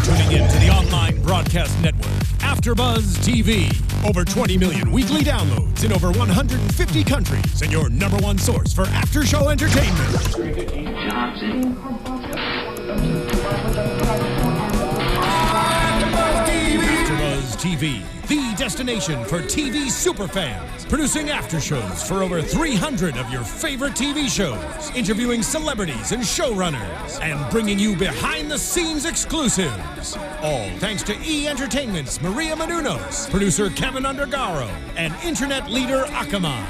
tuning in to the online broadcast network, AFTERBUZZ TV. Over 20 million weekly downloads in over 150 countries, and your number one source for after-show entertainment. AFTERBUZZ TV, the destination for TV superfans, producing aftershows for over 300 of your favorite TV shows, interviewing celebrities and showrunners, and bringing you behind-the-scenes exclusives. All thanks to E! Entertainment's Maria Menounos, producer Kevin Undergaro, and internet leader Akamai.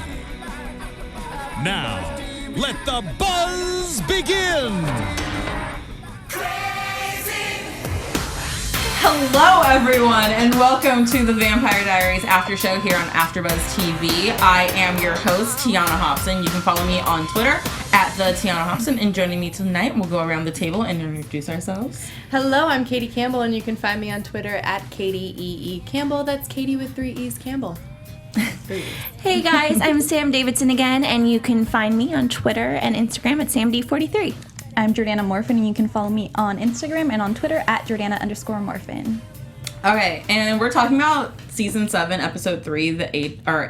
Now, let the buzz begin! Hello, everyone, and welcome to the Vampire Diaries after show here on AFTERBUZZ TV. I am your host, Tiona Hobson. You can follow me on Twitter at the Tiona Hobson. And joining me tonight, we'll go around the table and introduce ourselves. Hello, I'm Katie Campbell, and you can find me on Twitter at Katie E. Campbell. That's Katie with 3 E's Campbell. Hey guys, I'm Sam Davidson again, and you can find me on Twitter and Instagram at SamD43. I'm Jordana Morfin, and you can follow me on Instagram and on Twitter at Jordana_Morfin. Okay, and we're talking about Season 7, Episode 3, the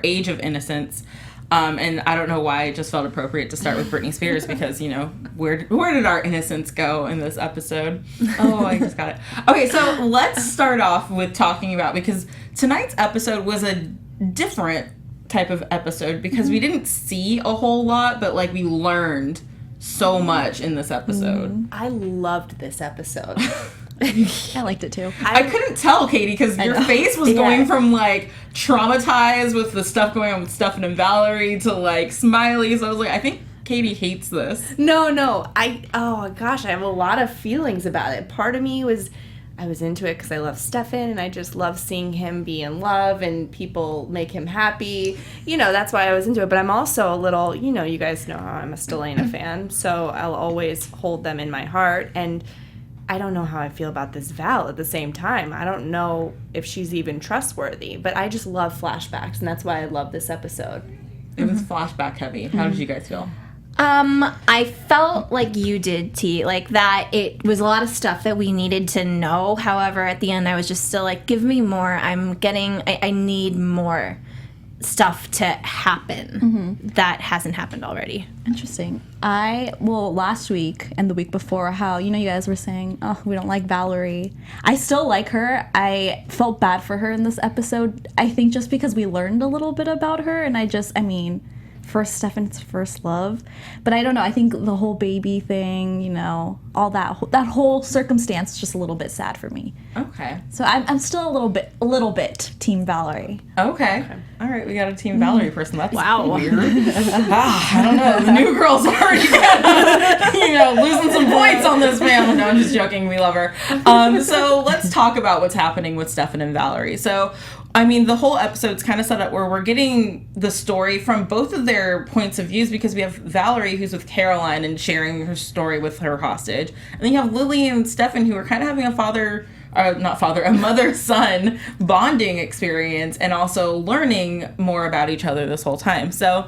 Age of Innocence. And I don't know why it just felt appropriate to start with Britney Spears because, you know, where did our innocence go in this episode? Oh, I just got it. Okay, so let's start off with talking about, because tonight's episode was a different type of episode because we didn't see a whole lot, but, like, we learned so much in this episode. I loved this episode. I liked it too. I couldn't tell, Katie, because your face was going from, like, traumatized with the stuff going on with Stefan and Valerie to, like, smiley. So I was like, I think Katie hates this. No. Oh, gosh, I have a lot of feelings about it. Part of me was, I was into it because I love Stefan, and I just love seeing him be in love and people make him happy. You know, that's why I was into it. But I'm also a little, you know, you guys know how I'm a Stelena fan, so I'll always hold them in my heart. And I don't know how I feel about this Val at the same time. I don't know if she's even trustworthy, but I just love flashbacks, and that's why I love this episode. It was flashback heavy. How did you guys feel? I felt like you did, T, like that it was a lot of stuff that we needed to know. However, at the end, I was just still like, give me more. I need more stuff to happen that hasn't happened already. Interesting. Last week and the week before, how, you know, you guys were saying, oh, we don't like Valerie. I still like her. I felt bad for her in this episode. I think just because we learned a little bit about her, and first Stefan's first love, but I don't know. I think the whole baby thing, you know, all that whole circumstance is just a little bit sad for me. Okay. So I'm still a little bit Team Valerie. Okay. All right, we got a Team Valerie person. That's wow. Weird. I don't know. The new girl's already losing some points on this family. No, I'm just joking. We love her. So let's talk about what's happening with Stefan and Valerie. So, I mean, the whole episode's kind of set up where we're getting the story from both of their points of views, because we have Valerie, who's with Caroline and sharing her story with her hostage. And then you have Lily and Stefan, who are kind of having a mother-son bonding experience and also learning more about each other this whole time. So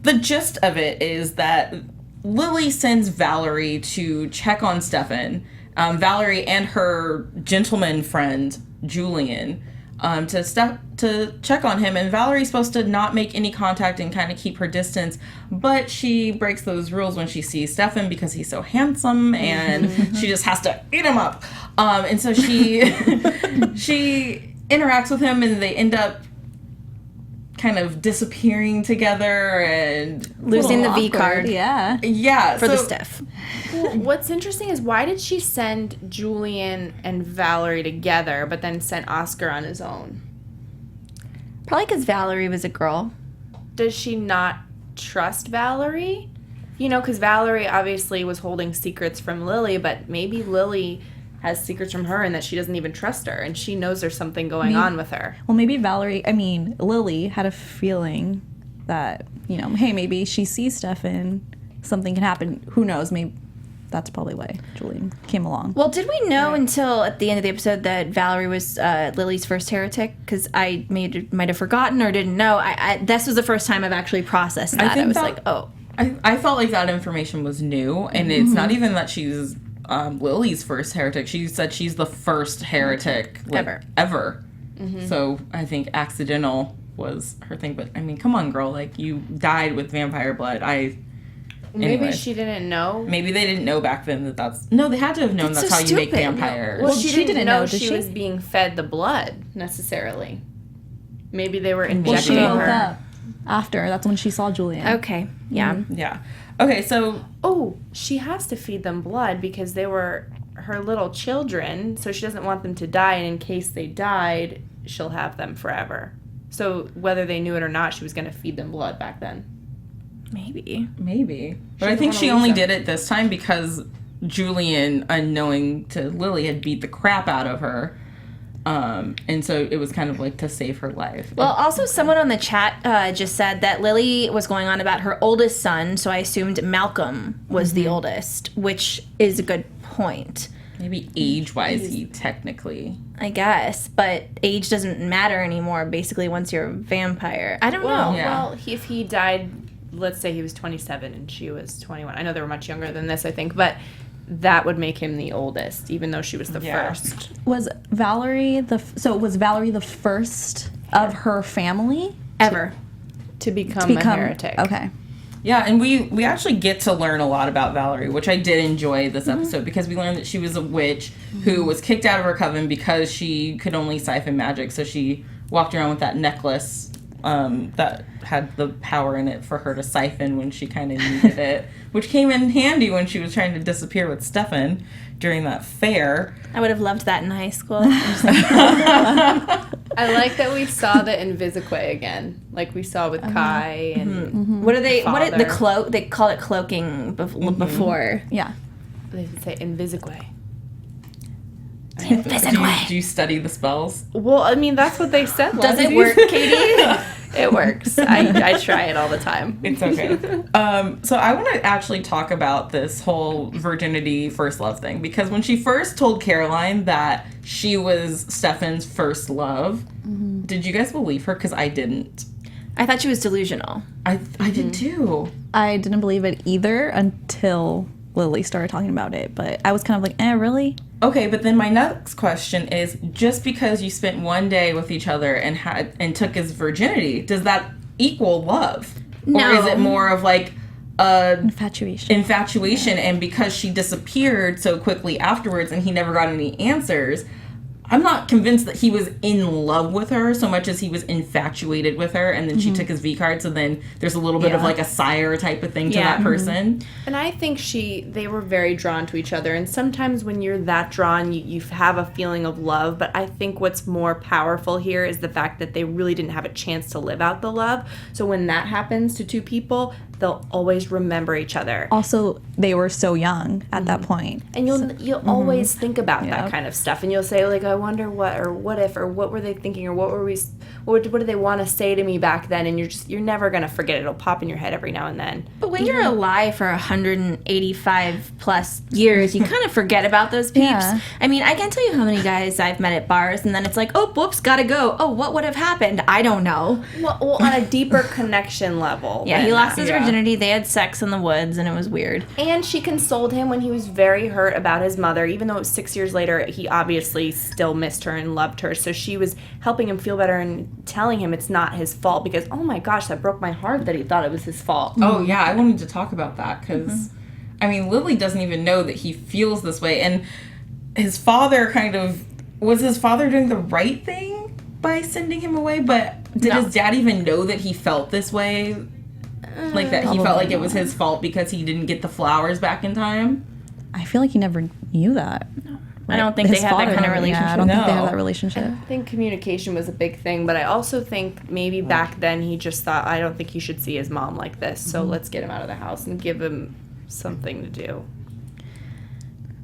the gist of it is that Lily sends Valerie to check on Stefan, Valerie and her gentleman friend, Julian, to check on him, and Valerie's supposed to not make any contact and kind of keep her distance, but she breaks those rules when she sees Stefan because he's so handsome, and she just has to eat him up. And so she interacts with him, and they end up kind of disappearing together and losing the V card. Yeah. For the Steph. Well, what's interesting is, why did she send Julian and Valerie together, but then sent Oscar on his own? Probably because Valerie was a girl. Does she not trust Valerie? You know, because Valerie obviously was holding secrets from Lily, but maybe Lily has secrets from her and that she doesn't even trust her, and she knows there's something going on with her. Well, maybe Lily had a feeling that, you know, hey, maybe she sees Stefan, something can happen. Who knows? Maybe that's probably why Julian came along. Well, did we know until at the end of the episode that Valerie was Lily's first heretic? Because I might have forgotten or didn't know. This was the first time I've actually processed that. I was like, oh. I felt like that information was new, and it's not even that she's Lily's first heretic. She said she's the first heretic ever. Mm-hmm. So I think accidental was her thing. But I mean, come on, girl! Like, you died with vampire blood. Maybe she didn't know. Maybe they didn't know back then that that's... No, they had to have known that's how you make vampires. Well, she didn't know she was being fed the blood, necessarily. Maybe they were injecting well, she woke her. up after. That's when she saw Julian. Okay. Yeah. Mm-hmm. Yeah. Okay, so... Oh, she has to feed them blood because they were her little children, so she doesn't want them to die, and in case they died, she'll have them forever. So whether they knew it or not, she was going to feed them blood back then. Maybe. But I think she only did it this time because Julian, unknowing to Lily, had beat the crap out of her. And so it was kind of like to save her life. Well, also someone on the chat just said that Lily was going on about her oldest son, so I assumed Malcolm was the oldest, which is a good point. Maybe age-wise, he technically... I guess, but age doesn't matter anymore, basically, once you're a vampire. I don't know. Yeah. Well, if he died, let's say he was 27 and she was 21. I know they were much younger than this, I think, but that would make him the oldest, even though she was the first. Was Valerie the first of her family Ever. To become a heretic. Okay. Yeah, and we actually get to learn a lot about Valerie, which I did enjoy this episode because we learned that she was a witch who was kicked out of her coven because she could only siphon magic. So she walked around with that necklace that had the power in it for her to siphon when she kind of needed it, which came in handy when she was trying to disappear with Stefan during that fair. I would have loved that in high school. I like that we saw the Invisique again, like we saw with Kai and What are the cloak? They call it cloaking before. Yeah. They would say Invisique. Do you study the spells? Well, I mean, that's what they said. Does it work, Katie? It works. I try it all the time. It's okay. So I want to actually talk about this whole virginity first love thing because when she first told Caroline that she was Stefan's first love, did you guys believe her? Because I didn't. I thought she was delusional. I did too. I didn't believe it either until Lily started talking about it, but I was kind of like, really? Okay, but then my next question is, just because you spent one day with each other and took his virginity, does that equal love? No. Or is it more of like Infatuation, and because she disappeared so quickly afterwards and he never got any answers, I'm not convinced that he was in love with her so much as he was infatuated with her, and then she took his V card, so then there's a little bit of like a sire type of thing to that person. And I think they were very drawn to each other, and sometimes when you're that drawn, you have a feeling of love, but I think what's more powerful here is the fact that they really didn't have a chance to live out the love, so when that happens to two people, they'll always remember each other. Also, they were so young at that point. And you'll always think about that kind of stuff, and you'll say, like, I wonder what, or what if, or what were they thinking, or what did they want to say to me back then, and you're never going to forget it. It'll pop in your head every now and then. But when you're alive for 185 plus years, you kind of forget about those peeps. Yeah. I mean, I can't tell you how many guys I've met at bars, and then it's like, oh, whoops, gotta go. Oh, what would have happened? I don't know. Well, on a deeper connection level. Yeah, he lost his virginity. They had sex in the woods, and it was weird. And she consoled him when he was very hurt about his mother. Even though it was 6 years later, he obviously still missed her and loved her. So she was helping him feel better and telling him it's not his fault, because, oh my gosh, that broke my heart that he thought it was his fault. Oh, yeah, I wanted to talk about that because, I mean, Lily doesn't even know that he feels this way. And his father was his father doing the right thing by sending him away? But did his dad even know that he felt this way? Like that he felt like it was his fault because he didn't get the flowers back in time? I feel like he never knew that. No. I don't think they had that kind of relationship. Yeah, I don't think they had that relationship. I think communication was a big thing, but I also think maybe back then he just thought, I don't think he should see his mom like this, so let's get him out of the house and give him something to do.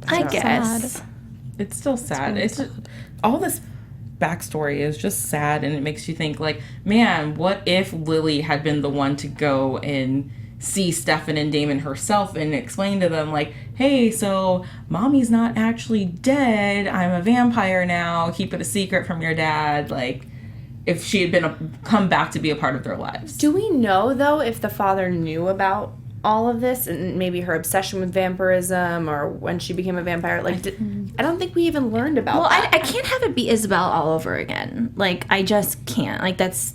I guess. Sad. It's still sad. It's just, all this backstory is just sad, and it makes you think, like, man, what if Lily had been the one to go and see Stefan and Damon herself and explain to them, like, hey, so mommy's not actually dead, I'm a vampire now, keep it a secret from your dad, like, if she had come back to be a part of their lives. Do we know, though, if the father knew about all of this and maybe her obsession with vampirism or when she became a vampire, like, I don't think we even learned about that. I can't have it be Isabel all over again. Like, I just can't. Like, that's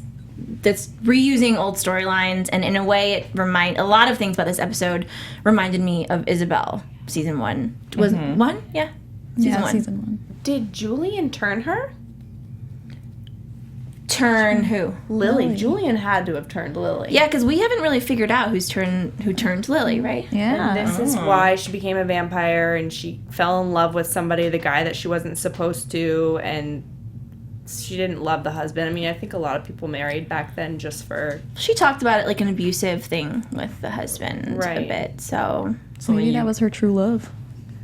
reusing old storylines, and in a way, a lot of things about this episode reminded me of Isabel season 1. Was 1? Yeah. Season 1. Season 1. Did Julian turn her? Turn who? Lily. Julian had to have turned Lily. Yeah, because we haven't really figured out who turned Lily, right? Yeah. And this is why she became a vampire, and she fell in love with somebody, the guy that she wasn't supposed to, and she didn't love the husband. I mean, I think a lot of people married back then just for... She talked about it like an abusive thing with the husband a bit, so Maybe that was her true love.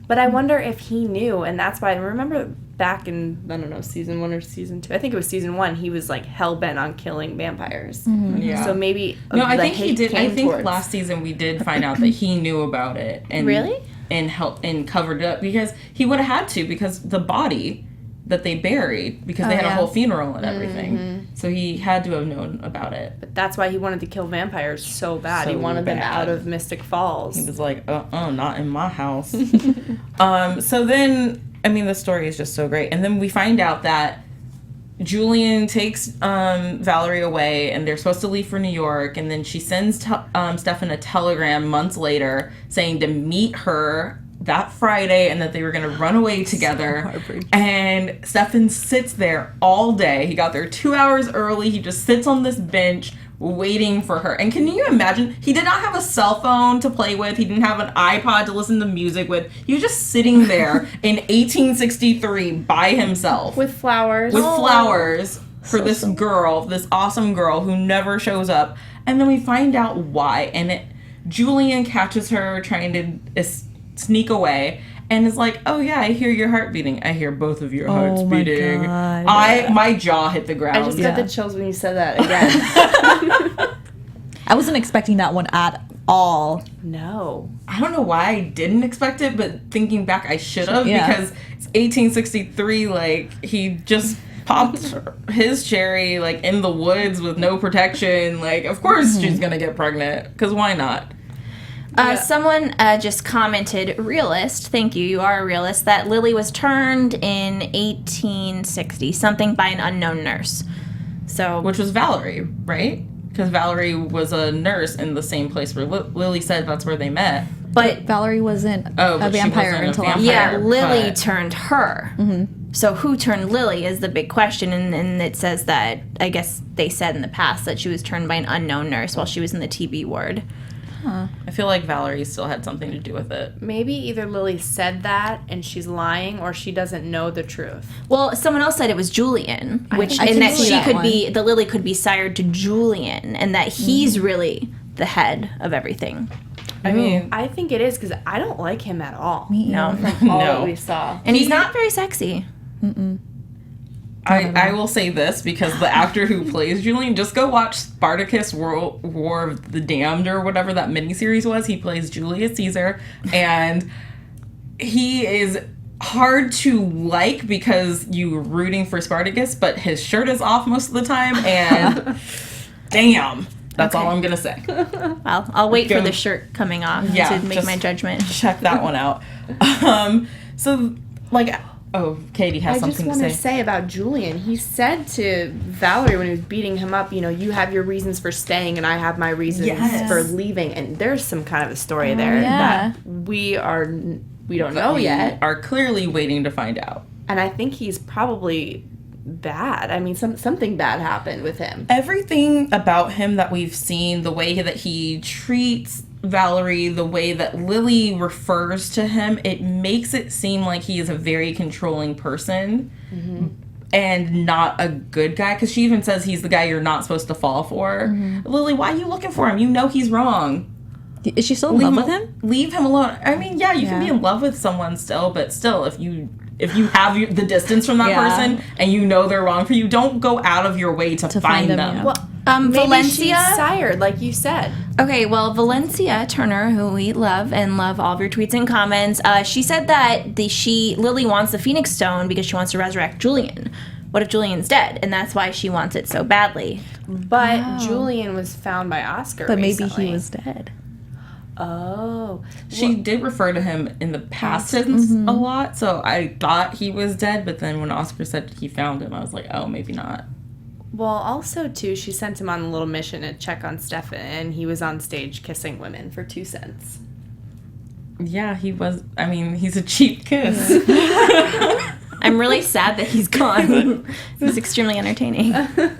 But I wonder if he knew, and that's why I remember back in, I don't know, season 1 or season 2. I think it was season 1. He was like hell-bent on killing vampires. Yeah. So maybe No, I think he hate did. I came think towards- last season we did find out that he knew about it. And Really? And helped and covered it up because he would have had to, because the body that they buried, because they had a whole funeral and everything. So he had to have known about it. But that's why he wanted to kill vampires so bad. He So wanted them bad. out of Mystic Falls. He was like, not in my house. So then, I mean, the story is just so great. And then we find out that Julian takes Valerie away, and they're supposed to leave for New York. And then she sends Stefan a telegram months later saying to meet her that Friday and that they were going to run away together. And Stefan sits there all day. He got there 2 hours early. He just sits on this bench waiting for her. And can you imagine? He did not have a cell phone to play with. He didn't have an iPod to listen to music with. He was just sitting there in 1863 by himself. With flowers. With flowers for this girl, this awesome girl who never shows up. And then we find out why. And Julian catches her trying to sneak away and is like, oh yeah, I hear your heart beating. I hear both of your hearts beating. God. My jaw hit the ground. I just got the chills when you said that again. I wasn't expecting that one at all. No. I don't know why I didn't expect it, but thinking back, I should have, because it's 1863. Like, he just popped his cherry like in the woods with no protection. Like, of course she's gonna get pregnant, because why not? Someone just commented, realist, thank you, you are a realist, that Lily was turned in 1860 something by an unknown nurse. So, Which was Valerie, right? Because Valerie was a nurse in the same place where Lily said that's where they met. but Valerie wasn't Oh, a but she vampire wasn't a until vampire. yeah, Lily but- turned her. So who turned Lily is the big question, and it says that, I guess they said in the past that she was turned by an unknown nurse while she was in the TB ward. I feel like Valerie still had something to do with it. Maybe either Lily said that and she's lying, or she doesn't know the truth. Well, someone else said it was Julian, which I and can that see she that could one. be the Lily could be sired to Julian, and that he's really the head of everything. I mean, I think it is, because I don't like him at all. No, All that we saw. and he's not very sexy. I will say this, because the actor who plays Julian, just go watch Spartacus War of the Damned or whatever that miniseries was. He plays Julius Caesar, and he is hard to like because you're rooting for Spartacus, but his shirt is off most of the time, and damn, that's all I'm gonna say. Well, I'll wait for Go. the shirt coming off Yeah, to make just- my judgment. Check that one out. So, like, oh, Katie has I just something want to to say. say about Julian. He said to Valerie when he was beating him up, you have your reasons for staying and I have my reasons Yes. for leaving. And there's some kind of a story there yeah. that we don't know We yet. are clearly waiting to find out. And I think he's probably bad. I mean, something bad happened with him. Everything about him that we've seen, the way that he treats Valerie, the way that Lily refers to him, it makes it seem like he is a very controlling person and not a good guy, because she even says he's the guy you're not supposed to fall for. Lily, why are you looking for him? You know he's wrong. Is she still in love with him? Leave him alone. I mean, yeah, you can be Yeah. in love with someone still, but still, if you have the distance from that Yeah. person and you know they're wrong for you, don't go out of your way to find them. yeah. Well, maybe Valencia. she's sired, like you said. Okay, well, Valencia Turner, who we love and love all of your tweets and comments, she said that Lily wants the Phoenix Stone because she wants to resurrect Julian. What if Julian's dead? And that's why she wants it so badly. But Julian was found by Oscar But maybe recently. he was dead. Oh. She did refer to him in the past tense a lot, so I thought he was dead, but then when Oscar said he found him, I was like, oh, maybe not. Well, also, too, she sent him on a little mission to check on Stefan, and he was on stage kissing women for 2 cents. Yeah, he was. I mean, he's a cheap kiss. I'm really sad that he's gone. It was extremely entertaining.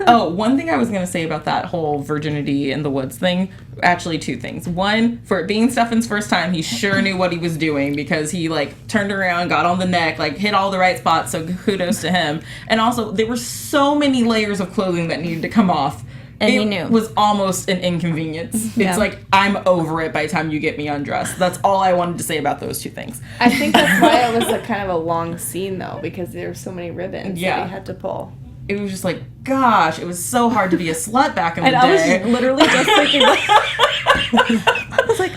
Oh, one thing I was going to say about that whole virginity in the woods thing, actually 2 things. One, for it being Stefan's first time, he sure knew what he was doing because he, like, turned around, got on the neck, like, hit all the right spots, so kudos to him. And also, there were so many layers of clothing that needed to come off. And it he knew. Was almost an inconvenience. Yeah. It's like, I'm over it by the time you get me undressed. That's all I wanted to say about those 2 things. I think that's why it was a kind of a long scene, though, because there were so many ribbons Yeah. that he had to pull. It was just like, gosh, it was so hard to be a slut back in the And I was day. just literally just thinking, I was like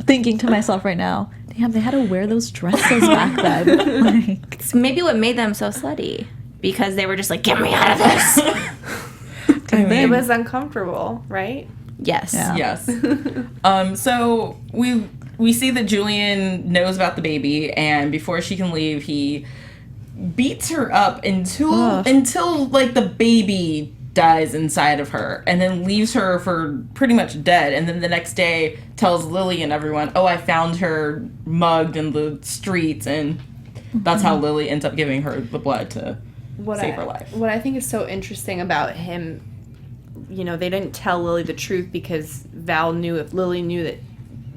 thinking to myself right now, damn, they had to wear those dresses back then. Like, It's maybe what made them so slutty. Because they were just like, get me out of this. It was uncomfortable, right? Yes. Yeah. Yes. So we see that Julian knows about the baby, and before she can leave, he beats her up until like the baby dies inside of her, and then leaves her for pretty much dead. And then the next day tells Lily and everyone, "Oh, I found her mugged in the streets," and that's how Lily ends up giving her the blood to save her life. What I think is so interesting about him, you know, they didn't tell Lily the truth because Val knew, if Lily knew that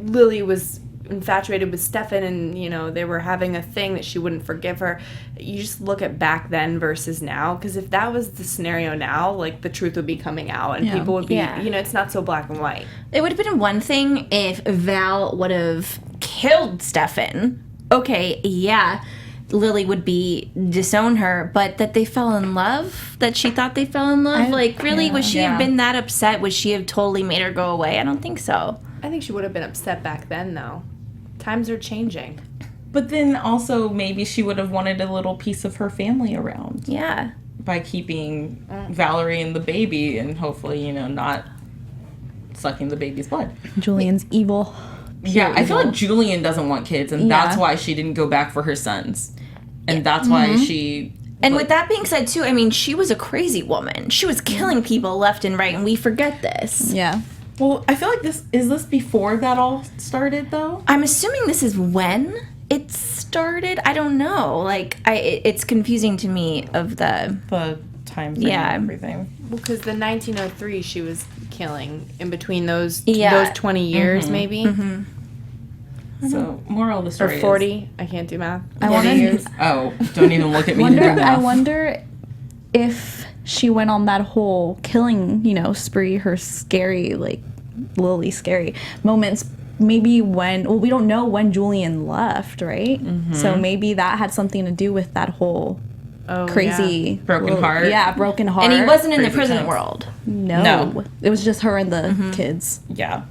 Lily was infatuated with Stefan and, you know, they were having a thing, that she wouldn't forgive her. You just look at back then versus now, because if that was the scenario now, like, the truth would be coming out and people would be, Yeah. you know, it's not so black and white. It would have been one thing if Val would have killed Stefan. Okay, yeah, Lily would disown her, but that they fell in love, that she thought they fell in love, would she have been that upset? Would she have totally made her go away? I don't think so. I think she would have been upset back then, though. Times are changing. But then also maybe she would have wanted a little piece of her family around Yeah. by keeping Valerie and the baby, and hopefully, you know, not sucking the baby's blood. Julian's evil. Yeah, I feel like Julian doesn't want kids, and that's Yeah. why she didn't go back for her sons. And that's why she... And with that being said, too, I mean, she was a crazy woman. She was killing people left and right, and we forget this. Yeah. Well, I feel like this before that all started, though? I'm assuming this is when it started. I don't know. Like, it's confusing to me of the... The time frame and everything. Well, because the 1903, she was killing in between those 20 years, maybe. So, moral of the Or story 40. I can't do math. I 40 wanna- years. Oh, don't even look at me to do I math. wonder if she went on that whole killing, you know, spree, her scary, like, Lily scary moments. Maybe we don't know when Julian left, right? So maybe that had something to do with that whole crazy Broken heart. Yeah, broken heart. And he wasn't in the Crazy prison times. world. No. It was just her and the kids. Yeah.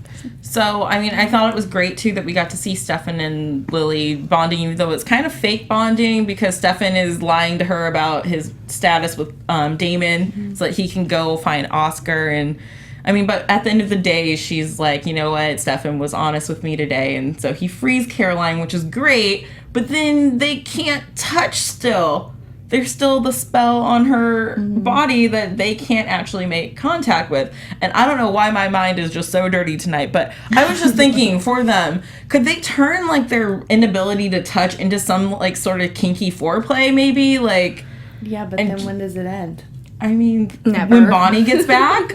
So, I mean, I thought it was great, too, that we got to see Stefan and Lily bonding, even though it's kind of fake bonding, because Stefan is lying to her about his status with Damon so that he can go find Oscar. And, I mean, but at the end of the day, she's like, you know what, Stefan was honest with me today. And so he frees Caroline, which is great, but then they can't touch still. There's still the spell on her body that they can't actually make contact with. And I don't know why my mind is just so dirty tonight, but I was just thinking for them, could they turn like their inability to touch into some like sort of kinky foreplay maybe? Like, Yeah, but And- then when does it end? I mean, Never. when Bonnie gets back?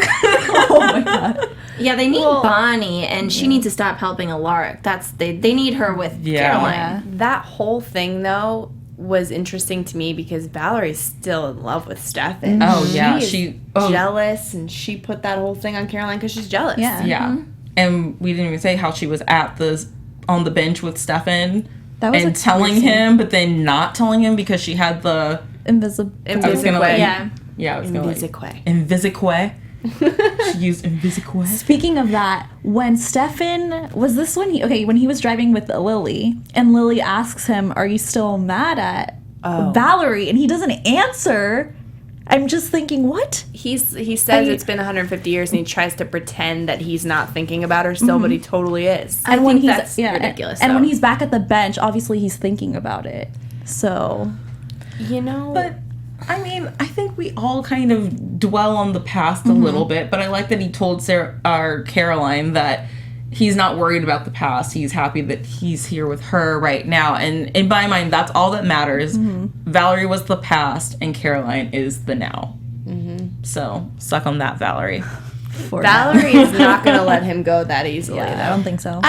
Oh my god. Yeah, they need Bonnie, and she needs to stop helping Alaric. They need her with Caroline. Yeah. That whole thing, though, was interesting to me because Valerie's still in love with Stefan. Oh, yeah, She she- is oh. jealous, and she put that whole thing on Caroline because she's jealous. Yeah. Yeah. And we didn't even say how she was on the bench with Stefan That was and a telling crazy- him, but then not telling him because she had the... Invisible. I was gonna like... Yeah. Yeah, I was gonna like... Invisique. Invisique. She used Invisique. Speaking of that, when Stefan when he was driving with Lily, and Lily asks him, "Are you still mad at Valerie?" and he doesn't answer. I'm just thinking, what? He says it's been 150 years, and he tries to pretend that he's not thinking about her still, but he totally is. And when he's that's ridiculous. and when he's back at the bench, obviously he's thinking about it. So, But I mean, I think we all kind of dwell on the past a little bit, but I like that he told Caroline that he's not worried about the past. He's happy that he's here with her right now. And in my mind, that's all that matters. Valerie was the past, and Caroline is the now. So, suck on that, Valerie. Valerie is not going to let him go that easily, though. I don't think so.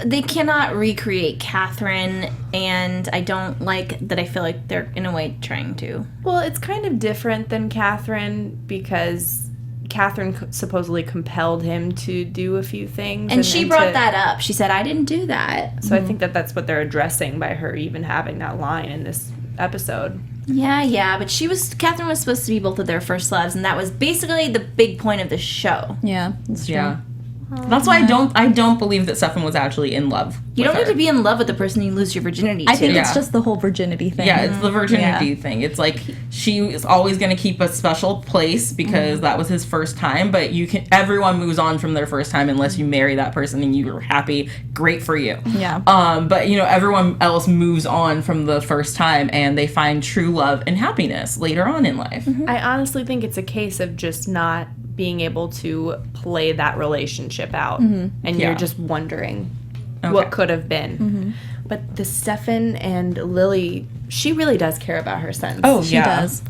They cannot recreate Catherine, and I don't like that. I feel like they're, in a way, trying to. Well, it's kind of different than Catherine because Catherine supposedly compelled him to do a few things. And she brought that up. She said, I didn't do that. So I think that's what they're addressing by her even having that line in this episode. Yeah, but Catherine was supposed to be both of their first loves, and that was basically the big point of the show. Yeah, that's true. Yeah. That's why I don't believe that Stefan was actually in love. You don't need to be in love with the person you lose your virginity to. I think it's just the whole virginity thing. Yeah, it's the virginity thing. It's like she is always going to keep a special place because that was his first time, but everyone moves on from their first time unless you marry that person and you were happy. Great for you. Yeah. But everyone else moves on from the first time and they find true love and happiness later on in life. I honestly think it's a case of just not being able to play that relationship out, and you're just wondering what could have been. But the Stefan and Lily, she really does care about her sons. Oh, She does.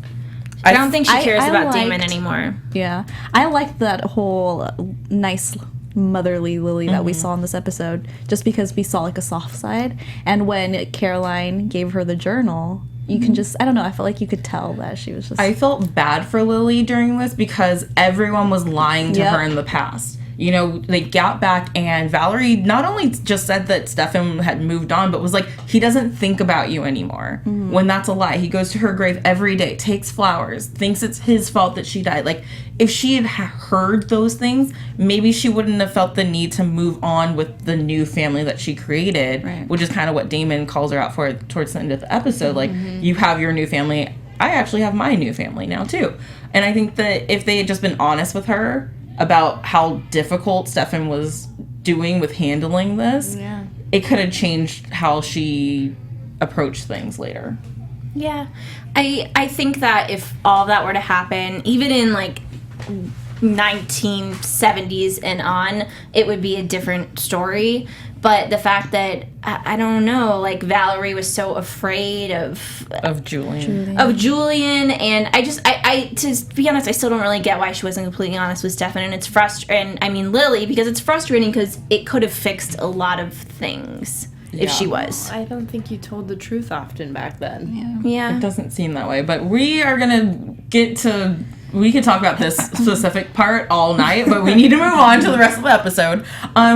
I don't think she cares about liked Damon anymore. Yeah. I liked that whole nice motherly Lily that we saw in this episode, just because we saw like a soft side. And when Caroline gave her the journal, you can just, I don't know, I felt like you could tell that she was just... I felt bad for Lily during this because everyone was lying to her in the past. They got back and Valerie not only just said that Stefan had moved on, but was like, he doesn't think about you anymore. When that's a lie. He goes to her grave every day, takes flowers, thinks it's his fault that she died. Like, if she had heard those things, maybe she wouldn't have felt the need to move on with the new family that she created, which is kind of what Damon calls her out for towards the end of the episode. Like, you have your new family. I actually have my new family now, too. And I think that if they had just been honest with her about how difficult Stefan was doing with handling this, it could have changed how she approached things later. Yeah. I think that if all that were to happen, even in like 1970s and on, it would be a different story. But the fact that, I don't know, like Valerie was so afraid of Julian. And I to be honest, I still don't really get why she wasn't completely honest with Stefan. And it's frustrating, I mean Lily, because it's frustrating because it could have fixed a lot of things if she was. I don't think you told the truth often back then. Yeah. It doesn't seem that way, but we are going to we could talk about this specific part all night, but we need to move on to the rest of the episode.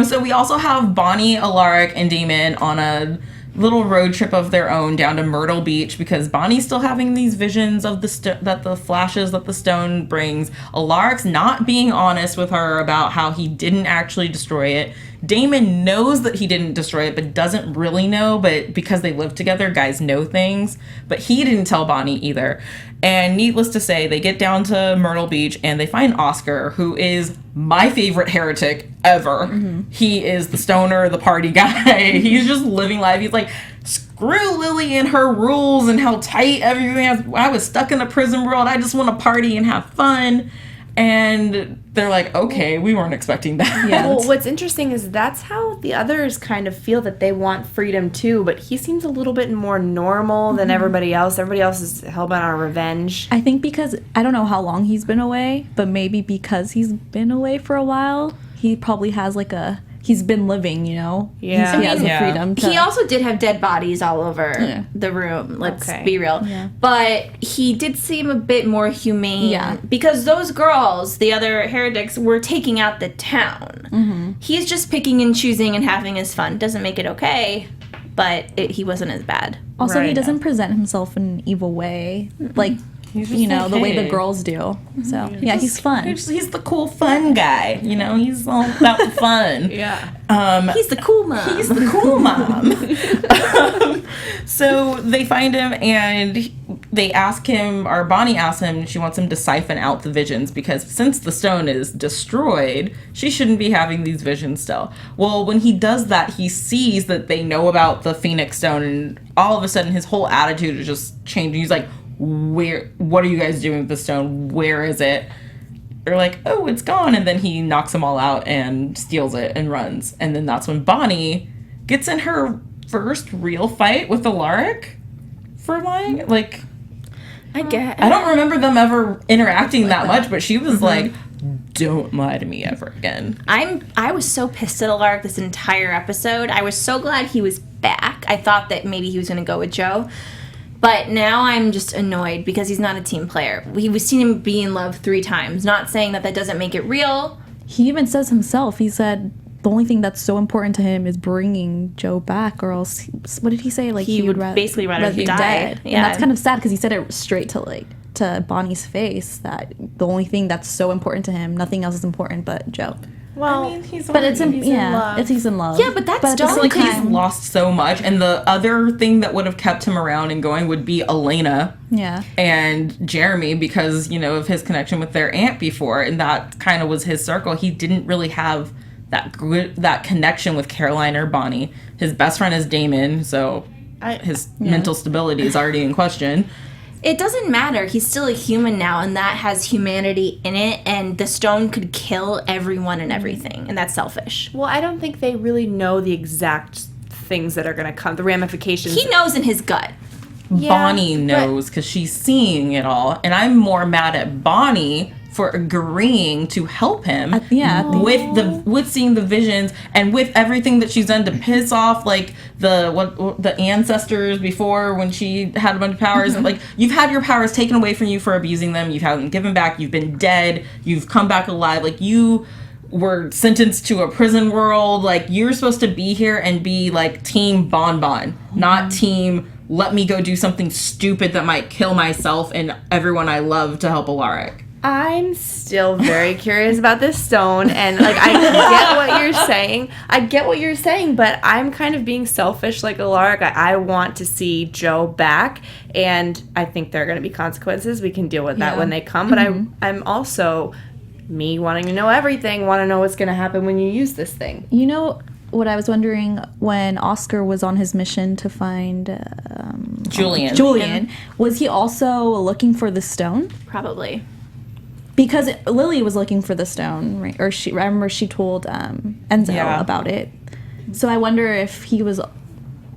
So we also have Bonnie, Alaric, and Damon on a little road trip of their own down to Myrtle Beach because Bonnie's still having these visions of the flashes that the stone brings. Alaric's not being honest with her about how he didn't actually destroy it. Damon knows that he didn't destroy it, but doesn't really know. But because they live together, guys know things. But he didn't tell Bonnie either. And needless to say, they get down to Myrtle Beach and they find Oscar, who is my favorite heretic ever. He is the stoner, the party guy. He's just living life. He's like, screw Lily and her rules and how tight everything is. I was stuck in a prison world. I just want to party and have fun. And they're like, okay, we weren't expecting that. Yeah. Well, what's interesting is that's how the others kind of feel that they want freedom too, but he seems a little bit more normal than everybody else. Everybody else is hellbent on revenge. I think because, I don't know how long he's been away, but maybe because he's been away for a while, he probably has like he's been living, he has the freedom to... He also did have dead bodies all over the room, let's be real. But he did seem a bit more humane because those girls, the other heretics, were taking out the town. He's just picking and choosing and having his fun. Doesn't make it okay, but he wasn't as bad. Also, he doesn't present himself in an evil way. Like, you know, the way the girls do. So yeah, he's fun. He's the cool fun guy. You know, he's all about the fun. Yeah. He's the cool mom. He's the cool mom. So they find him and they ask him, or Bonnie asks him, she wants him to siphon out the visions because since the stone is destroyed, she shouldn't be having these visions still. Well, when he does that, he sees that they know about the Phoenix Stone, and all of a sudden his whole attitude is just changing. He's like, what are you guys doing with the stone? Where is it? They're like, oh, it's gone. And then he knocks them all out and steals it and runs. And then that's when Bonnie gets in her first real fight with Alaric for lying. Like, I get. I don't remember them ever interacting that much, but she was like, don't lie to me ever again. I was so pissed at Alaric this entire episode. I was so glad he was back. I thought that maybe he was going to go with Joe. But now I'm just annoyed because he's not a team player. We've seen him be in love 3 times. Not saying that doesn't make it real. He even says himself, he said the only thing that's so important to him is bringing Joe back, or else, what did he say? Like He would basically rather he be died. dead. Yeah. And that's kind of sad because he said it straight to Bonnie's face, that the only thing that's so important to him, nothing else is important but Joe. Well, I mean, he's But it's in love. he's in love. Yeah, but that's at the dumb. same like he's time- lost so much, and the other thing that would have kept him around and going would be Elena Yeah. and Jeremy, because, you know, of his connection with their aunt before, and that kind of was his circle. He didn't really have that connection with Caroline or Bonnie. His best friend is Damon, so his mental stability is already in question. It doesn't matter. He's still a human now, and that has humanity in it, and the stone could kill everyone and everything, and that's selfish. Well, I don't think they really know the exact things that are going to come, the ramifications. He knows in his gut. Bonnie knows because she's seeing it all, and I'm more mad at Bonnie for agreeing to help him with seeing the visions and with everything that she's done to piss off like the ancestors before when she had a bunch of powers. And like, you've had your powers taken away from you for abusing them, you've had them given back, you've been dead, you've come back alive, like you were sentenced to a prison world. Like, you're supposed to be here and be like team Bonbon, not team let me go do something stupid that might kill myself and everyone I love to help Alaric. I'm still very curious about this stone, and like I get what you're saying, but I'm kind of being selfish like Alaric. I want to see Joe back, and I think there are going to be consequences. We can deal with that when they come, but I'm also me wanting to know everything, want to know what's going to happen when you use this thing. You know what I was wondering, when Oscar was on his mission to find Julian, was he also looking for the stone? Probably. Because Lily was looking for the stone, right? Or I remember she told Enzo about it. So I wonder if he was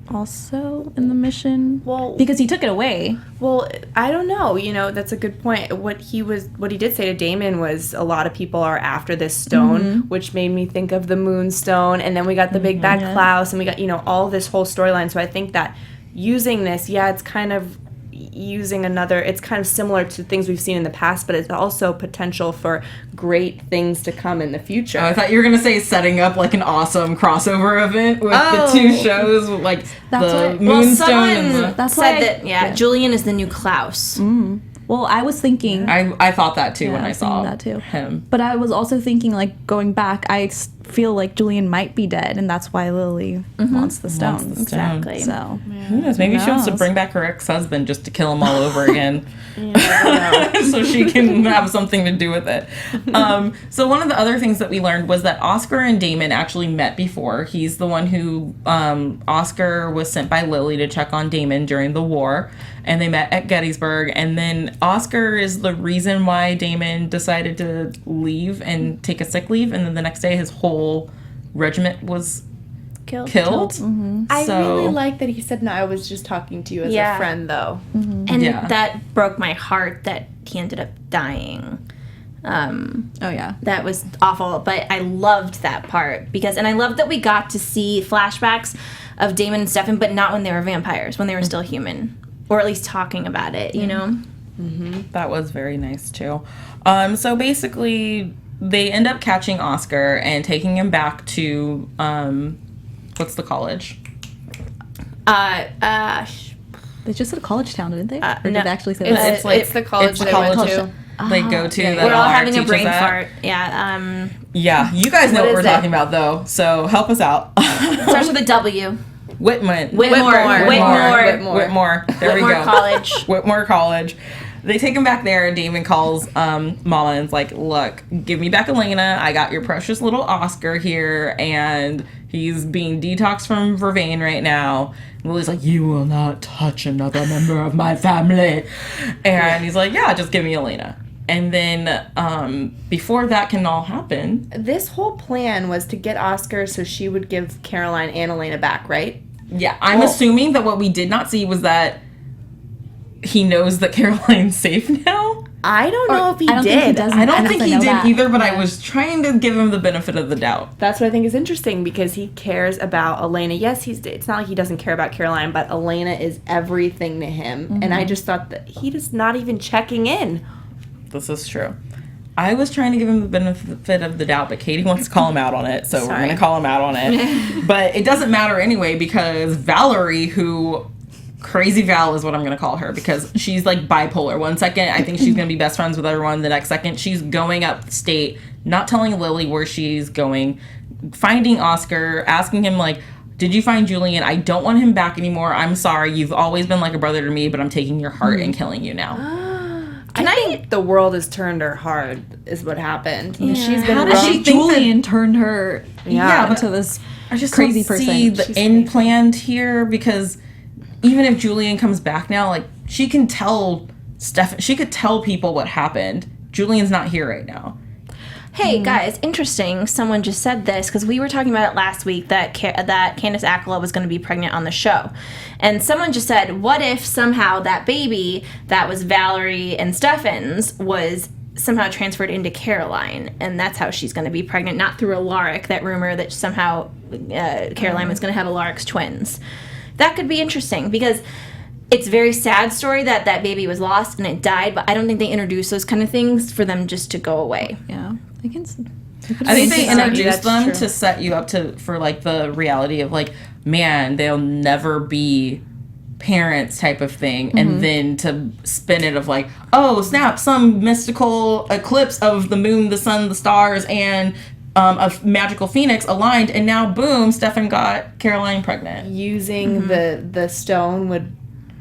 also in the mission. Well, because he took it away. Well, I don't know. You know, that's a good point. What he did say to Damon was a lot of people are after this stone, which made me think of the Moonstone. And then we got the Big Bad Klaus, and we got, you know, all this whole storyline. So I think that using this, it's kind of using it's kind of similar to things we've seen in the past, but it's also potential for great things to come in the future. Oh, I thought you were going to say setting up like an awesome crossover event with the two shows, like the Moonstone and That's said that Julian is the new Klaus. Well, I was thinking... I thought that too when I saw that too. him. But I was also thinking, like, going back, I feel like Julian might be dead, and that's why Lily wants the stone. Exactly. So, who knows? Maybe she wants to bring back her ex-husband just to kill him all over again. So she can have something to do with it. So one of the other things that we learned was that Oscar and Damon actually met before. He's the one who... Oscar was sent by Lily to check on Damon during the war, and they met at Gettysburg, and then Oscar is the reason why Damon decided to leave and take a sick leave, and then the next day his whole regiment was killed. I really like that he said, no, I was just talking to you as a friend, though. And that broke my heart that he ended up dying. That was awful, but I loved that part and I loved that we got to see flashbacks of Damon and Stefan, but not when they were vampires, when they were still human, or at least talking about it, you know? That was very nice too. So basically they end up catching Oscar and taking him back to what's the college? They just said college town, didn't they? Or no. did they actually say that? It's the college they went to. They go to. We're that all our having a teachers brain at. fart. Yeah. Yeah, you guys know What what we're is it? talking about, though. So help us out. Starts with a W. Whitmore. Whitmore. There we Whitmore go. College. Whitmore College. They take him back there, and Damon calls Mama and is like, look, give me back Elena. I got your precious little Oscar here, and he's being detoxed from Vervain right now. And Lily's like, you will not touch another member of my family. And he's like, yeah, just give me Elena. And then before that can all happen... This whole plan was to get Oscar so she would give Caroline and Elena back, right? Yeah, I'm assuming that what we did not see was that he knows that Caroline's safe now. I don't know if he I don't think he did. does. I don't think he know did that. either, but I was trying to give him the benefit of the doubt. That's what I think is interesting because he cares about Elena. Yes, it's not like he doesn't care about Caroline, but Elena is everything to him. And I just thought that he just not even checking in. This is true. I was trying to give him the benefit of the doubt, but Katie wants to call him out on it, so we're going to call him out on it. But it doesn't matter anyway because Valerie, who... Crazy Val is what I'm going to call her because she's like bipolar. One second, I think she's going to be best friends with everyone. The next second, she's going upstate, not telling Lily where she's going, finding Oscar, asking him like, did you find Julian? I don't want him back anymore. I'm sorry. You've always been like a brother to me, but I'm taking your heart and killing you now. I think the world has turned her hard is what happened. Yeah. She's been How did she Julian turned her into this I just crazy don't person? see the end plan here because even if Julian comes back now, like she can tell she could tell people what happened. Julian's not here right now. Hey guys, interesting. Someone just said this because we were talking about it last week that Candace Accola was going to be pregnant on the show, and someone just said, "What if somehow that baby that was Valerie and Stefan's was somehow transferred into Caroline, and that's how she's going to be pregnant, not through Alaric? That rumor that somehow Caroline was going to have Alaric's twins. That could be interesting because." It's a very sad story that that baby was lost and it died, but I don't think they introduce those kind of things for them just to go away. Yeah, I think they introduce them to set you up for like the reality of like, man, they'll never be parents type of thing, and then to spin it of like, oh snap, some mystical eclipse of the moon, the sun, the stars, and a magical phoenix aligned, and now boom, Stefan got Caroline pregnant. Using the stone would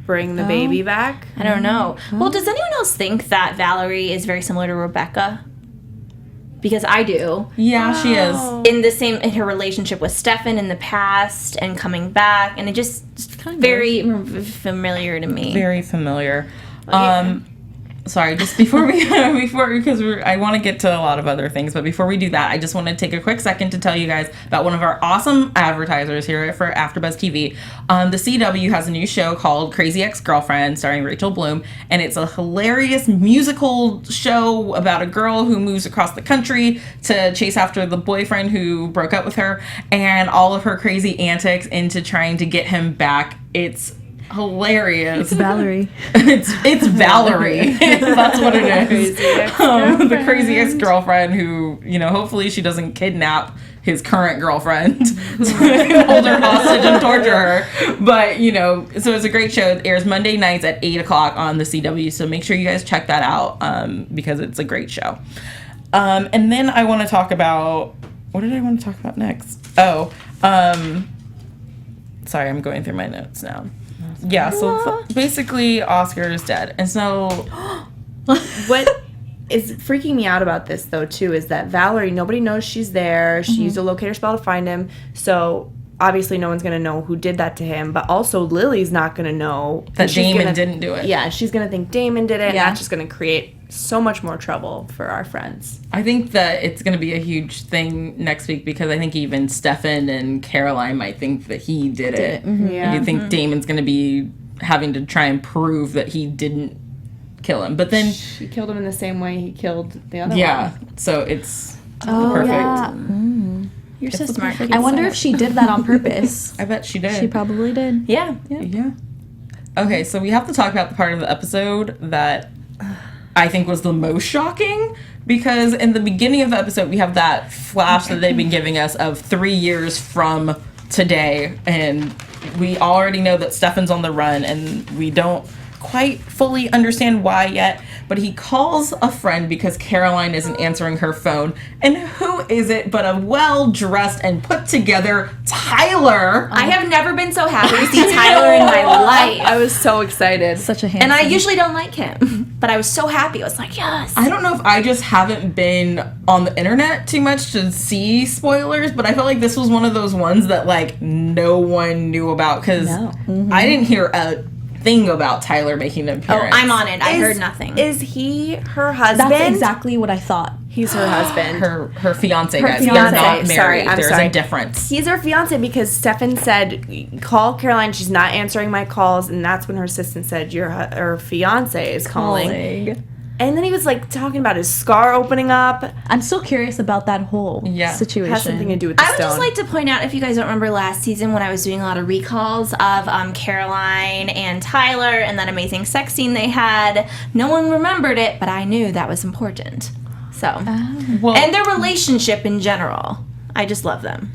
bring the baby back. I don't know. Well, does anyone else think that Valerie is very similar to Rebecca? Because I do. Yeah, she is. In her relationship with Stefan in the past and coming back, and it just very familiar to me. Very familiar. Sorry, just before because I want to get to a lot of other things, but before we do that, I just want to take a quick second to tell you guys about one of our awesome advertisers here for AfterBuzz TV. The CW has a new show called Crazy Ex-Girlfriend starring Rachel Bloom, and it's a hilarious musical show about a girl who moves across the country to chase after the boyfriend who broke up with her, and all of her crazy antics into trying to get him back. It's hilarious. It's Valerie. it's Valerie. That's what it is. The crazy ex-girlfriend who, hopefully she doesn't kidnap his current girlfriend so hold her hostage and torture her. But, so it's a great show. It airs Monday nights at 8 o'clock on the CW. So make sure you guys check that out because it's a great show. And then I want to talk about, what did I want to talk about next? Sorry, I'm going through my notes now. Yeah, so basically Oscar is dead. And so what is freaking me out about this though too is that Valerie, nobody knows she's there. She used a locator spell to find him. So obviously no one's going to know who did that to him, but also Lily's not going to know that Damon didn't do it. Yeah, she's going to think Damon did it, and that's just going to create so much more trouble for our friends. I think that it's going to be a huge thing next week because I think even Stefan and Caroline might think that he did it. Yeah. You think Damon's going to be having to try and prove that he didn't kill him. But then she killed him in the same way he killed the other one. Yeah, so it's perfect. Yeah. You're so smart. I wonder if she did that on purpose. I bet she did. She probably did. Yeah. Okay, so we have to talk about the part of the episode that I think was the most shocking, because in the beginning of the episode we have that flash that they've been giving us of 3 years from today, and we already know that Stefan's on the run, and we don't quite fully understand why yet, but he calls a friend because Caroline isn't answering her phone. And who is it but a well-dressed and put-together Tyler? I have never been so happy to see Tyler in my life. I was so excited. Such a handsome. And I usually don't like him, but I was so happy. I was like, yes. I don't know if I just haven't been on the internet too much to see spoilers, but I felt like this was one of those ones that, like, no one knew about, because I didn't hear a thing about Tyler making an Oh, appearance. I'm on it. I heard nothing. Is he her husband? That's exactly what I thought. He's her husband. Her fiance, Her guys. fiancé. They're not married. Sorry, I'm There's sorry. a difference. He's her fiance because Stefan said, call Caroline, she's not answering my calls, and that's when her assistant said, her fiance is calling. And then he was like talking about his scar opening up. I'm still curious about that whole situation. Has something to do with the I would stone. just like to point out, if you guys don't remember last season when I was doing a lot of recalls of Caroline and Tyler and that amazing sex scene they had, no one remembered it, but I knew that was important. So, Well, and their relationship in general. I just love them.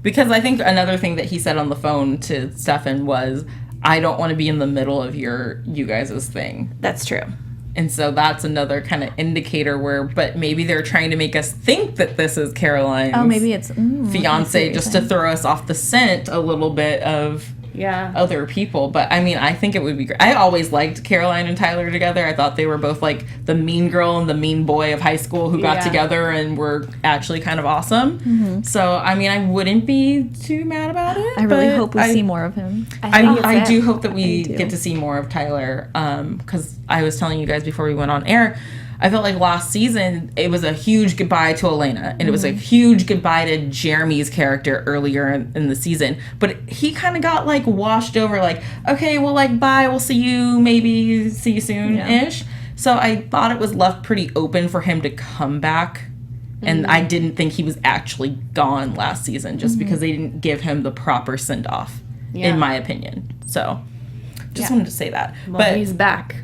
because I think another thing that he said on the phone to Stefan was, I don't want to be in the middle of you guys' thing. That's true. And so that's another kind of indicator where, but maybe they're trying to make us think that this is Caroline's maybe it's fiance, just to throw us off the scent a little bit of Yeah. other people. But I mean, I think it would be great. I always liked Caroline and Tyler together. I thought they were both like the mean girl and the mean boy of high school who got Yeah. together and were actually kind of awesome. So, I mean, I wouldn't be too mad about it. I really but hope we see more of him. I do hope that we do. get to see more of Tyler, because I was telling you guys before we went on air, I felt like last season it was a huge goodbye to Elena, and it was a huge goodbye to Jeremy's character earlier in the season. But he kind of got like washed over, like, okay, well, like, bye, we'll see you, maybe see you soon-ish. So I thought it was left pretty open for him to come back. And I didn't think he was actually gone last season, just because they didn't give him the proper send-off, in my opinion. So just wanted to say that. Well, but he's back.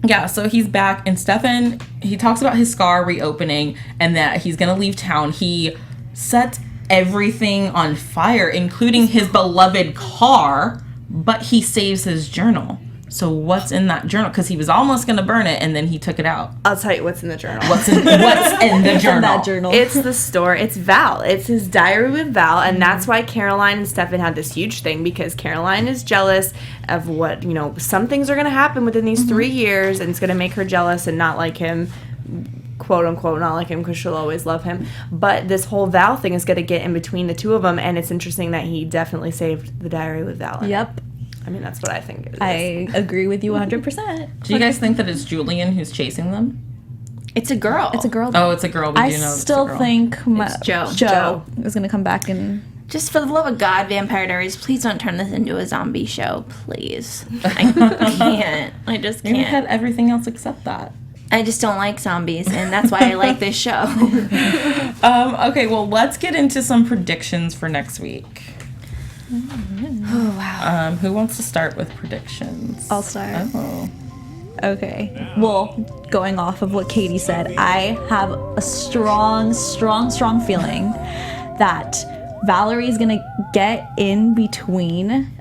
yeah, so he's back, and Stefan, he talks about his scar reopening and that he's going to leave town. He sets everything on fire, including his beloved car, but he saves his journal. So what's in that journal? Because he was almost going to burn it, and then he took it out. I'll tell you what's in the journal. What's in the journal? That journal. It's the story. It's Val. It's his diary with Val, and that's why Caroline and Stefan had this huge thing, because Caroline is jealous of what, some things are going to happen within these 3 years, and it's going to make her jealous and not like him, quote unquote, not like him, because she'll always love him. But this whole Val thing is going to get in between the two of them, and it's interesting that he definitely saved the diary with Val. Yep. I mean, that's what I think it is. I agree with you 100%. Do you guys think that it's Julian who's chasing them? It's a girl. It's a girl. Oh, it's a girl. We I do know still it's a girl. think Joe. Joe is going to come back and... Just for the love of God, Vampire Diaries, please don't turn this into a zombie show, please. I can't. I just We can't. had everything else except that. I just don't like zombies, and that's why I like this show. Okay, well, let's get into some predictions for next week. Oh, wow. Who wants to start with predictions? I'll start. Oh. Okay. Well, going off of what Katie said, I have a strong feeling that Valerie is gonna get in between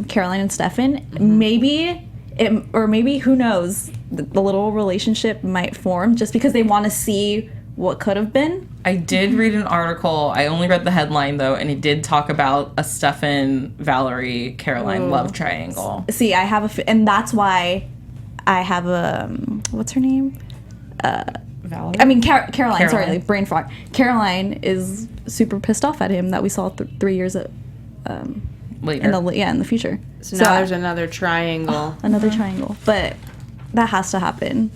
Caroline and Stefan. Maybe who knows, the little relationship might form just because they want to see what could have been. I did read an article. I only read the headline, though, and it did talk about a Stefan, Valerie, Caroline love triangle. See, I have and that's why I have a what's her name? Valerie? I mean, Caroline. Sorry, Caroline. like brain fog. Caroline is super pissed off at him that we saw 3 years Later. in the future. So now there's another triangle. Another triangle, but that has to happen.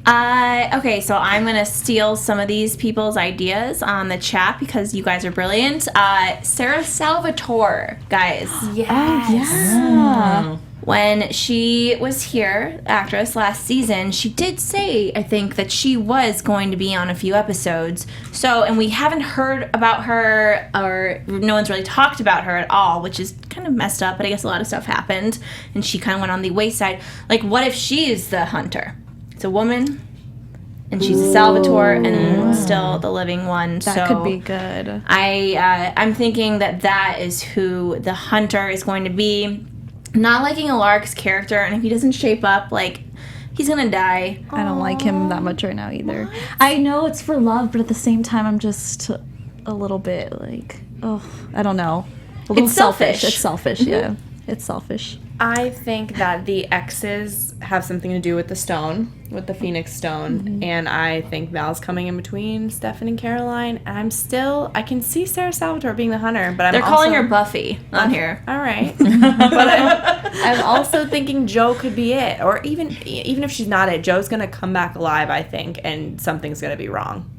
Okay, so I'm going to steal some of these people's ideas on the chat because you guys are brilliant. Sarah Salvatore, guys. Yeah. When she was here, actress, last season, she did say, I think, that she was going to be on a few episodes. So, and we haven't heard about her, or no one's really talked about her at all, which is kind of messed up, but I guess a lot of stuff happened, and she kind of went on the wayside. Like, what if she is the hunter? It's a woman. and she's a Salvatore and still the living one. That could be good. I'm thinking that is who the hunter is going to be. Not liking Alaric's character, and if he doesn't shape up, like, he's gonna die. I don't like him that much right now either. What? I know it's for love, but at the same time, I'm just a little bit like, oh, I don't know. A little selfish. It's selfish, yeah. It's selfish. I think that the X's have something to do with the stone, with the Phoenix Stone, and I think Val's coming in between Stefan and Caroline. And I can see Sarah Salvatore being the hunter, but they're calling her Buffy on here. All right, but I'm also thinking Joe could be it, or even if she's not it, Joe's gonna come back alive, I think, and something's gonna be wrong.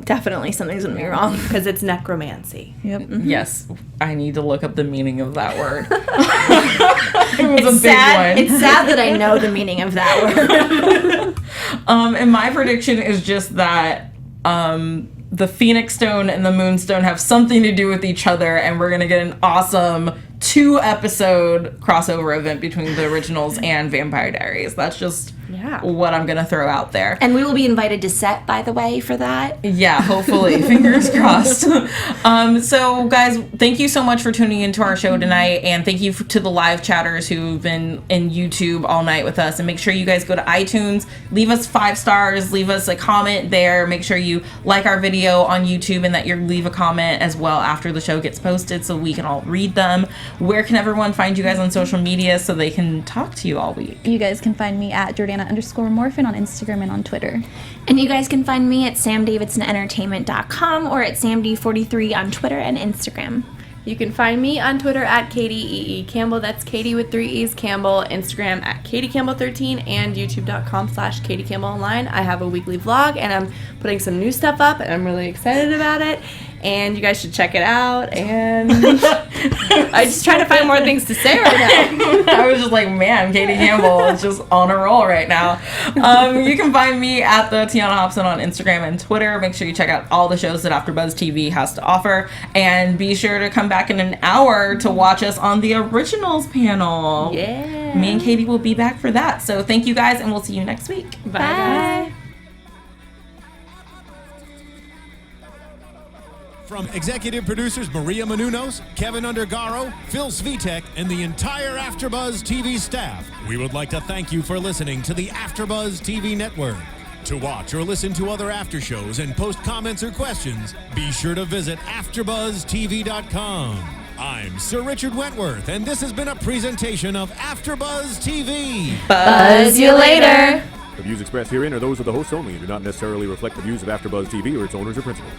Definitely something's gonna be wrong because it's necromancy. Yep. Yes, I need to look up the meaning of that word. It's sad. It's sad that I know the meaning of that word. And my prediction is just that the Phoenix Stone and the Moonstone have something to do with each other, and we're gonna get an awesome 2-episode crossover event between the originals and Vampire Diaries. That's just what I'm gonna throw out there. And we will be invited to set, by the way, for that. Yeah, hopefully. Fingers crossed. So, guys, thank you so much for tuning into our show tonight, and thank you to the live chatters who've been in YouTube all night with us. And make sure you guys go to iTunes, leave us 5 stars, leave us a comment there. Make sure you like our video on YouTube and that you leave a comment as well after the show gets posted so we can all read them. Where can everyone find you guys on social media so they can talk to you all week? You guys can find me at Jordana_Morfin on Instagram and on Twitter. And you guys can find me at samdavidsonentertainment.com or at samd43 on Twitter and Instagram. You can find me on Twitter at Katie Campbell. That's Katie with 3 E's Campbell. Instagram at KatieCampbell13 and YouTube.com/KatieCampbellOnline. I have a weekly vlog and I'm putting some new stuff up and I'm really excited about it. And you guys should check it out. And I'm just trying to find more things to say right now. I was just like, man, Katie Campbell is just on a roll right now. You can find me at the Tiona Hobson on Instagram and Twitter. Make sure you check out all the shows that AfterBuzz TV has to offer. And be sure to come back in an hour to watch us on the Originals panel. Yeah. Me and Katie will be back for that. So thank you guys, and we'll see you next week. Bye. Guys. From executive producers Maria Menounos, Kevin Undergaro, Phil Svitek, and the entire AfterBuzz TV staff, we would like to thank you for listening to the AfterBuzz TV network. To watch or listen to other after shows and post comments or questions, be sure to visit AfterBuzzTV.com. I'm Sir Richard Wentworth, and this has been a presentation of AfterBuzz TV. Buzz you later. The views expressed herein are those of the hosts only and do not necessarily reflect the views of AfterBuzz TV or its owners or principals.